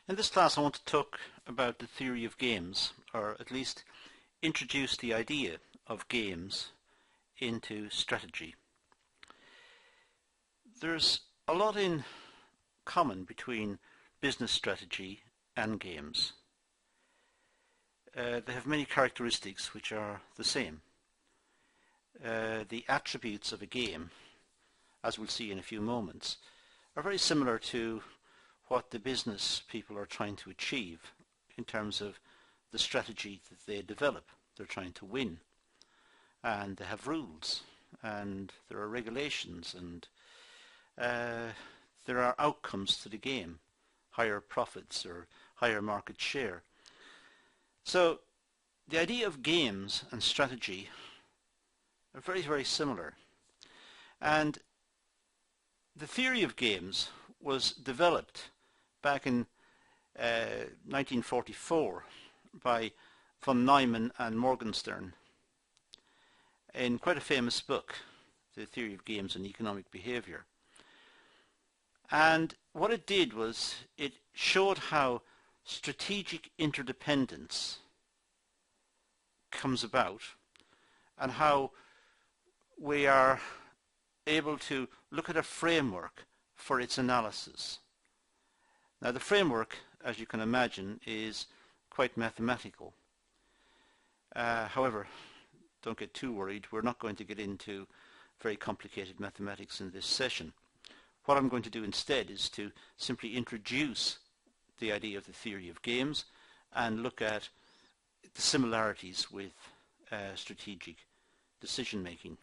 In this class I want to talk about the theory of games, or at least introduce the idea of games into strategy. There's a lot in common between business strategy and games. They have many characteristics which are the same. The attributes of a game, as we'll see in a few moments, are very similar to what the business people are trying to achieve in terms of the strategy that they develop. They're trying to win, and they have rules, and there are regulations, and there are outcomes to the game, higher profits or higher market share. So the idea of games and strategy are very, very similar, and the theory of games was developed back in 1944 by von Neumann and Morgenstern in quite a famous book, The Theory of Games and Economic Behavior. And what it did was it showed how strategic interdependence comes about and how we are able to look at a framework for its analysis. Now the framework, as you can imagine, is quite mathematical. However, don't get too worried, we're not going to get into very complicated mathematics in this session. What I'm going to do instead is to simply introduce the idea of the theory of games and look at the similarities with strategic decision making.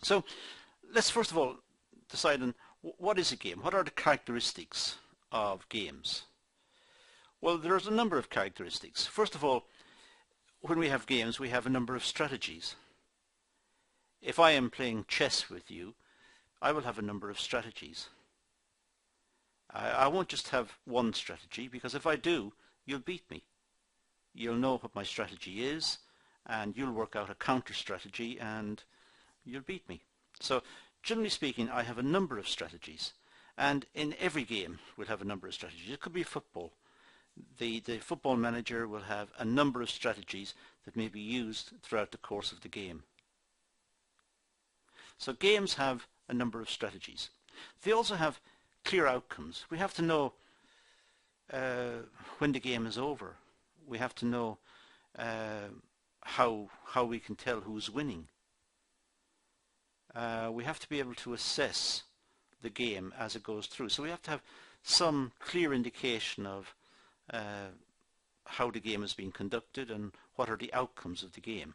So let's first of all decide on what is a game. What are the characteristics of games? Well, there's a number of characteristics. First of all, when we have games, we have a number of strategies. If I am playing chess with you, I will have a number of strategies. I won't just have one strategy, because if I do, you'll beat me. You'll know what my strategy is, and you'll work out a counter strategy, and you'll beat me. So generally speaking, I have a number of strategies, and in every game we'll have a number of strategies. It could be football. The football manager will have a number of strategies that may be used throughout the course of the game. So games have a number of strategies. They also have clear outcomes. We have to know when the game is over. We have to know how we can tell who's winning. We have to be able to assess the game as it goes through. So we have to have some clear indication of how the game is being conducted and what are the outcomes of the game.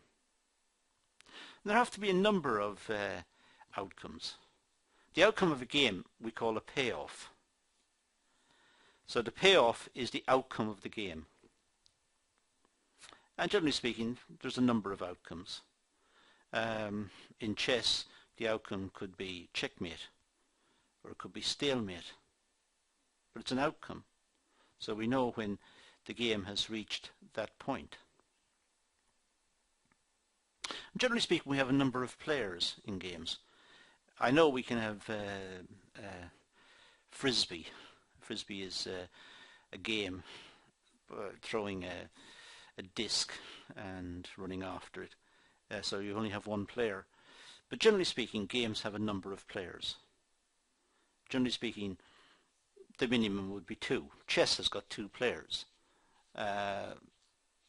And there have to be a number of outcomes. The outcome of a game we call a payoff. So the payoff is the outcome of the game. And generally speaking, there's a number of outcomes. In chess, the outcome could be checkmate, or it could be stalemate, but it's an outcome. So we know when the game has reached that point. Generally speaking, we have a number of players in games. I know we can have frisbee. Frisbee is a game throwing a disc and running after it. So you only have one player. But generally speaking, games have a number of players. Generally speaking, the minimum would be 2. Chess has got 2 players.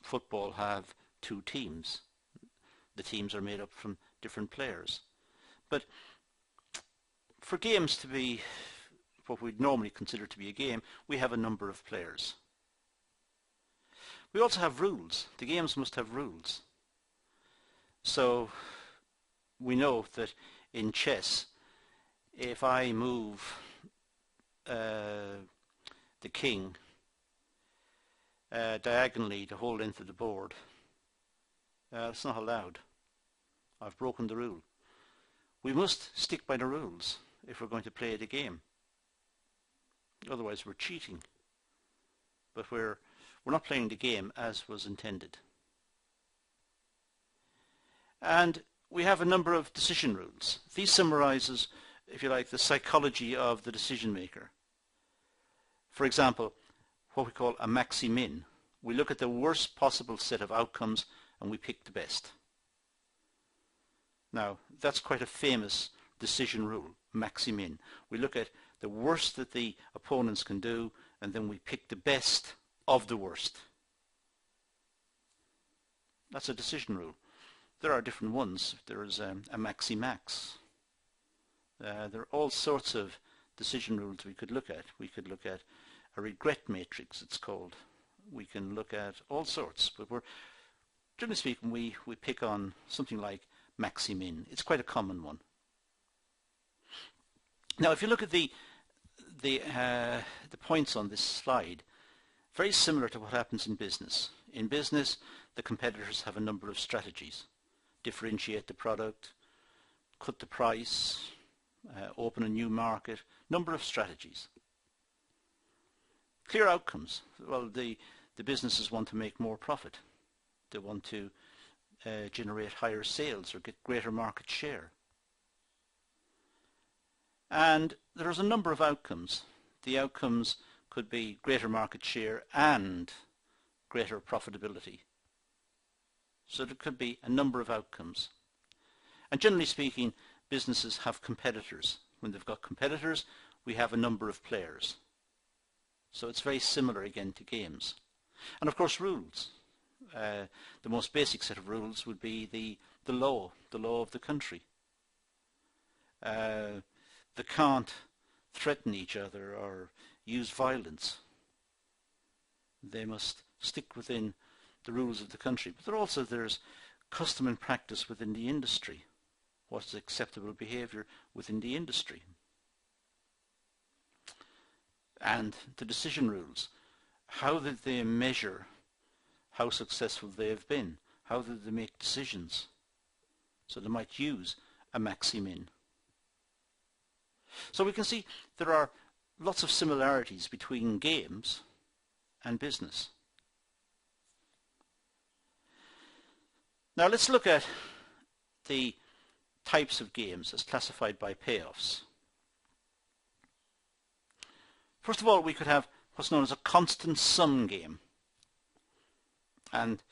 Football have 2 teams. The teams are made up from different players. But for games to be what we'd normally consider to be a game, we have a number of players. We also have rules. The games must have rules. So we know that in chess, if I move the king diagonally the whole length of the board, it's not allowed. I've broken the rule. We must stick by the rules if we're going to play the game. Otherwise we're cheating. But we're not playing the game as was intended. And we have a number of decision rules. These summarizes, if you like, the psychology of the decision maker. For example, what we call a maxi-min. We look at the worst possible set of outcomes and we pick the best. Now, that's quite a famous decision rule, maxi-min. We look at the worst that the opponents can do and then we pick the best of the worst. That's a decision rule. There are different ones. There is a maxi-max. There are all sorts of decision rules we could look at. We could look at a regret matrix, it's called. We can look at all sorts, but generally speaking, we pick on something like maxi-min. It's quite a common one. Now, if you look at the points on this slide, very similar to what happens in business. In business, the competitors have a number of strategies. Differentiate the product, cut the price, open a new market, number of strategies. Clear outcomes. Well, the businesses want to make more profit. They want to generate higher sales or get greater market share. And there's a number of outcomes. The outcomes could be greater market share and greater profitability. So there could be a number of outcomes. And generally speaking, businesses have competitors. When they've got competitors, we have a number of players. So it's very similar again to games. And of course rules. The most basic set of rules would be the law of the country. They can't threaten each other or use violence. They must stick within the rules of the country. But there's custom and practice within the industry. What is acceptable behavior within the industry? And the decision rules. How did they measure how successful they have been? How did they make decisions? So they might use a maxi-min. So we can see there are lots of similarities between games and business. Now let's look at the types of games as classified by payoffs. First of all, we could have what's known as a constant sum game. And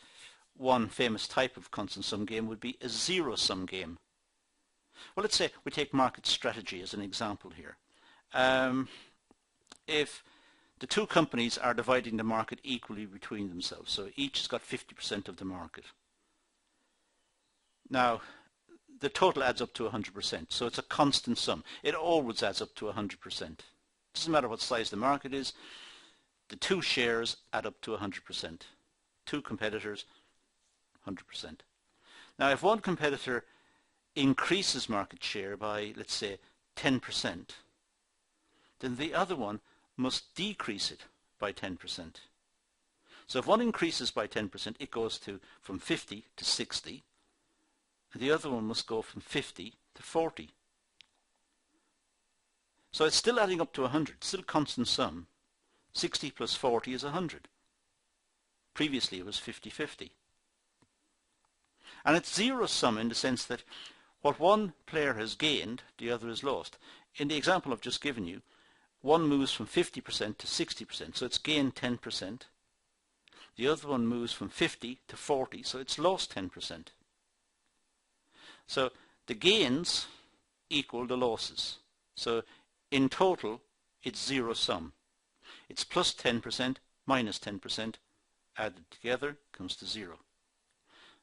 one famous type of constant sum game would be a zero-sum game. Well, let's say we take market strategy as an example here. If the two companies are dividing the market equally between themselves, so each has got 50% of the market. Now, the total adds up to 100%, so it's a constant sum. It always adds up to 100%. Doesn't matter what size the market is, the two shares add up to 100%. Two competitors, 100%. Now, if one competitor increases market share by, let's say, 10%, then the other one must decrease it by 10%. So if one increases by 10%, it goes from 50 to 60, and the other one must go from 50 to 40. So it's still adding up to 100, still constant sum. 60 plus 40 is 100. Previously it was 50-50. And it's zero sum in the sense that what one player has gained, the other has lost. In the example I've just given you, one moves from 50% to 60%, so it's gained 10%. The other one moves from 50 to 40, so it's lost 10%. So the gains equal the losses. So in total, it's zero sum. It's plus 10%, minus 10%, added together comes to zero.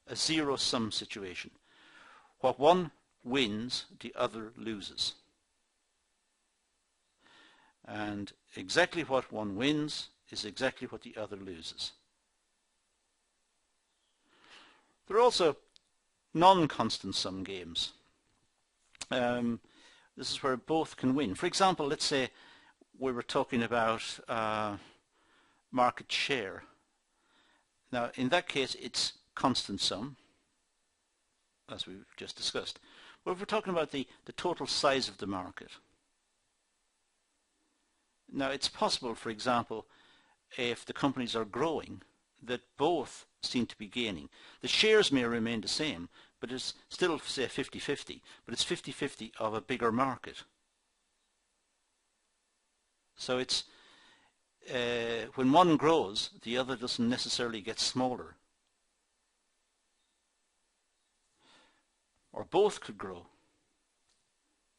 A zero sum situation. What one wins, the other loses. And exactly what one wins is exactly what the other loses. There are also non-constant sum games. This is where both can win. For example, let's say we were talking about market share. Now, in that case, it's constant sum, as we've just discussed. But if we're talking about the total size of the market, now it's possible, for example, if the companies are growing, that both seem to be gaining. The shares may remain the same, but it's still, say, 50-50, but it's 50-50 of a bigger market. So it's when one grows, the other doesn't necessarily get smaller. Or both could grow.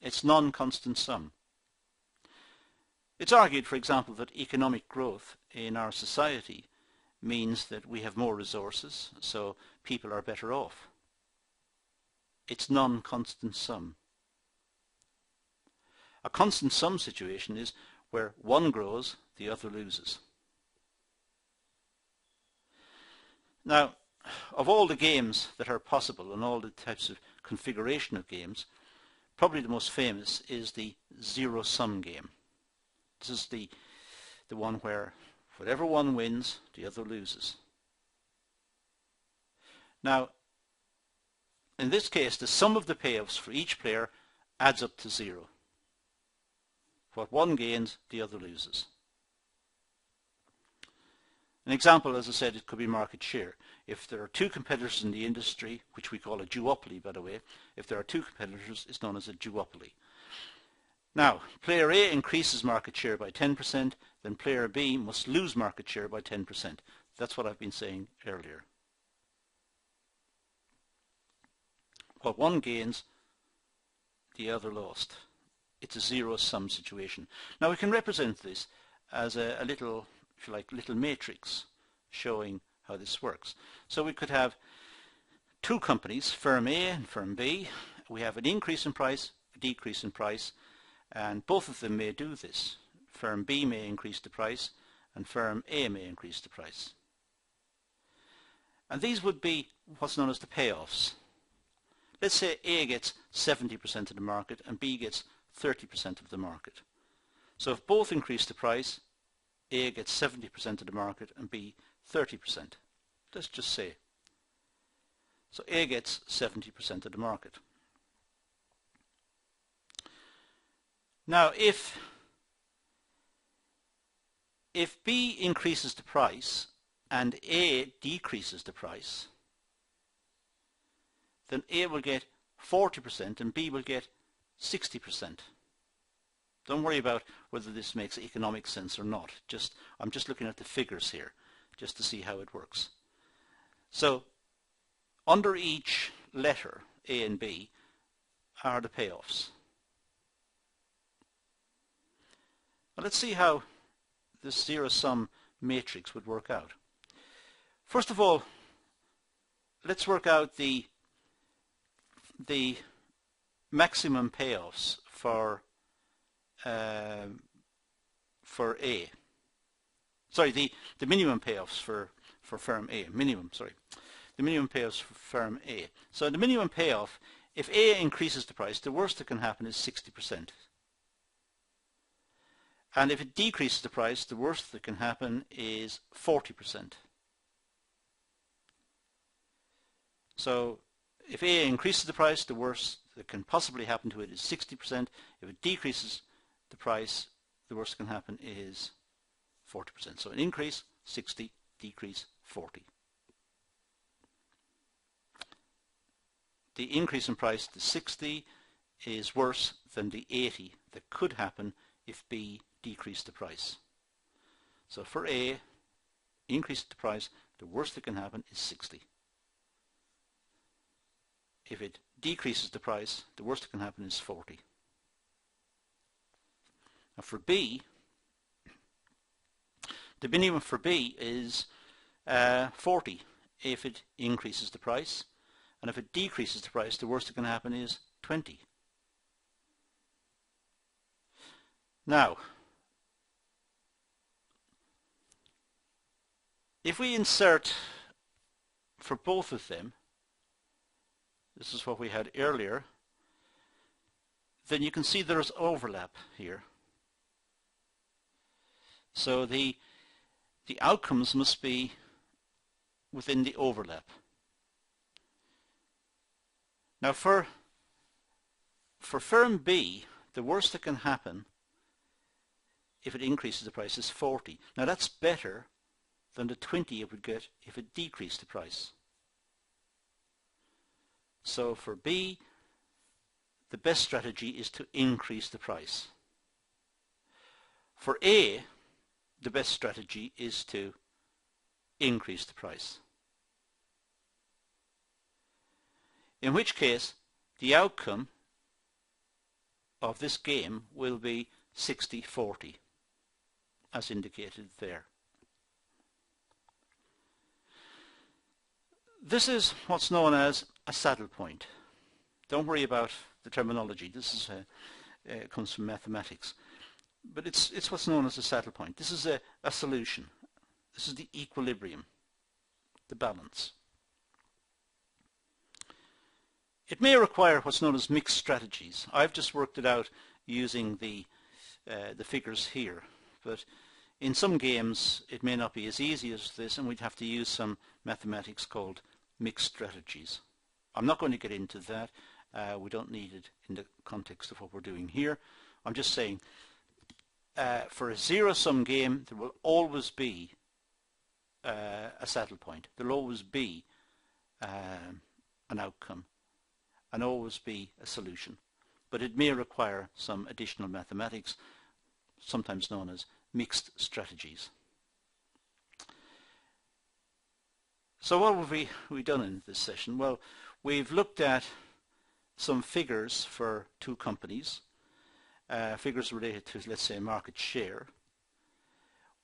It's non-constant sum. It's argued, for example, that economic growth in our society means that we have more resources, so people are better off. It's non-constant sum. A constant sum situation is where one grows, the other loses. Now, of all the games that are possible and all the types of configuration of games, probably the most famous is the zero-sum game. This is the one where whatever one wins, the other loses. Now, in this case, the sum of the payoffs for each player adds up to 0. What one gains, the other loses. An example, as I said, it could be market share. If there are two competitors in the industry, which we call a duopoly, by the way, if there are two competitors, it's known as a duopoly. Now, player A increases market share by 10%, then player B must lose market share by 10%. That's what I've been saying earlier. What one gains, the other lost. It's a zero-sum situation. Now we can represent this as a little, if you like, little matrix showing how this works. So we could have two companies, firm A and firm B. We have an increase in price, a decrease in price, and both of them may do this. Firm B may increase the price, and firm A may increase the price. And these would be what's known as the payoffs. Let's say A gets 70% of the market and B gets 30% of the market. So if both increase the price, A gets 70% of the market and B 30%. Let's just say. So A gets 70% of the market. Now if B increases the price and A decreases the price, then A will get 40% and B will get 60%. Don't worry about whether this makes economic sense or not. I'm just looking at the figures here just to see how it works. So under each letter, A and B, are the payoffs. Now let's see how this zero-sum matrix would work out. First of all, let's work out the maximum payoffs for A. Sorry, the minimum payoffs for firm A. The minimum payoffs for firm A. So the minimum payoff, if A increases the price, the worst that can happen is 60%. And if it decreases the price, the worst that can happen is 40%. So if A increases the price, the worst that can possibly happen to it is 60%. If it decreases the price, the worst that can happen is 40%. So an increase, 60, decrease, 40. The increase in price to 60 is worse than the 80 that could happen if B decreased the price. So for A, increase the price, the worst that can happen is 60. If it decreases the price, the worst that can happen is 40. Now for B, the minimum for B is 40 if it increases the price, and if it decreases the price, the worst that can happen is 20. Now, if we insert for both of them, this is what we had earlier, then you can see there's overlap here. So the outcomes must be within the overlap. Now for firm B, the worst that can happen if it increases the price is 40. Now that's better than the 20 it would get if it decreased the price. So for B, the best strategy is to increase the price. For A, the best strategy is to increase the price. In which case, the outcome of this game will be 60-40, as indicated there. This is what's known as a saddle point. Don't worry about the terminology. This is comes from mathematics. But it's what's known as a saddle point. This is a solution. This is the equilibrium, the balance. It may require what's known as mixed strategies. I've just worked it out using the figures here, but in some games it may not be as easy as this, and we'd have to use some mathematics called mixed strategies. I'm not going to get into that. We don't need it in the context of what we're doing here. I'm just saying for a zero-sum game there will always be a saddle point. There will always be an outcome and always be a solution. But it may require some additional mathematics, sometimes known as mixed strategies. So what have we done in this session? Well, we've looked at some figures for two companies, figures related to, let's say, market share.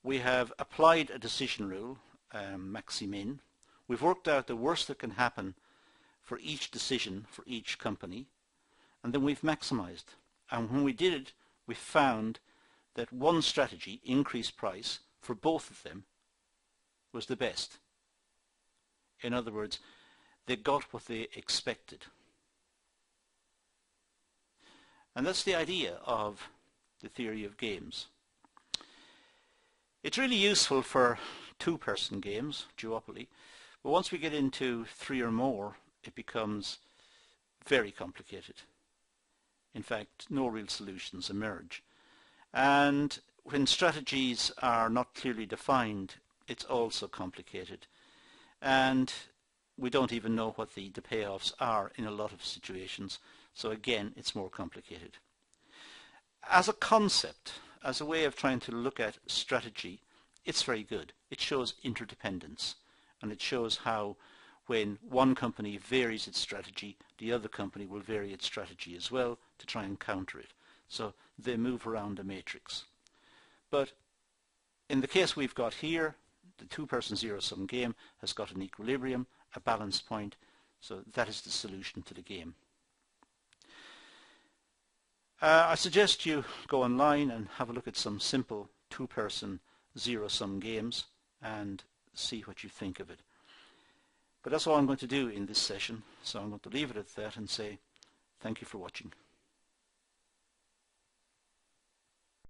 We have applied a decision rule, maxi-min. We've worked out the worst that can happen for each decision for each company, and then we've maximized. And when we did it, we found that one strategy, increased price, for both of them was the best. In other words, they got what they expected. And that's the idea of the theory of games. It's really useful for two-person games, duopoly, but once we get into three or more, it becomes very complicated. In fact, no real solutions emerge. And when strategies are not clearly defined, it's also complicated. And we don't even know what the payoffs are in a lot of situations. So again, it's more complicated. As a concept, as a way of trying to look at strategy, it's very good. It shows interdependence, and it shows how when one company varies its strategy, the other company will vary its strategy as well to try and counter it. So they move around a matrix. But in the case we've got here, the two-person zero-sum game has got an equilibrium, a balance point, so that is the solution to the game. I suggest you go online and have a look at some simple two-person zero-sum games and see what you think of it. But that's all I'm going to do in this session, so I'm going to leave it at that and say thank you for watching.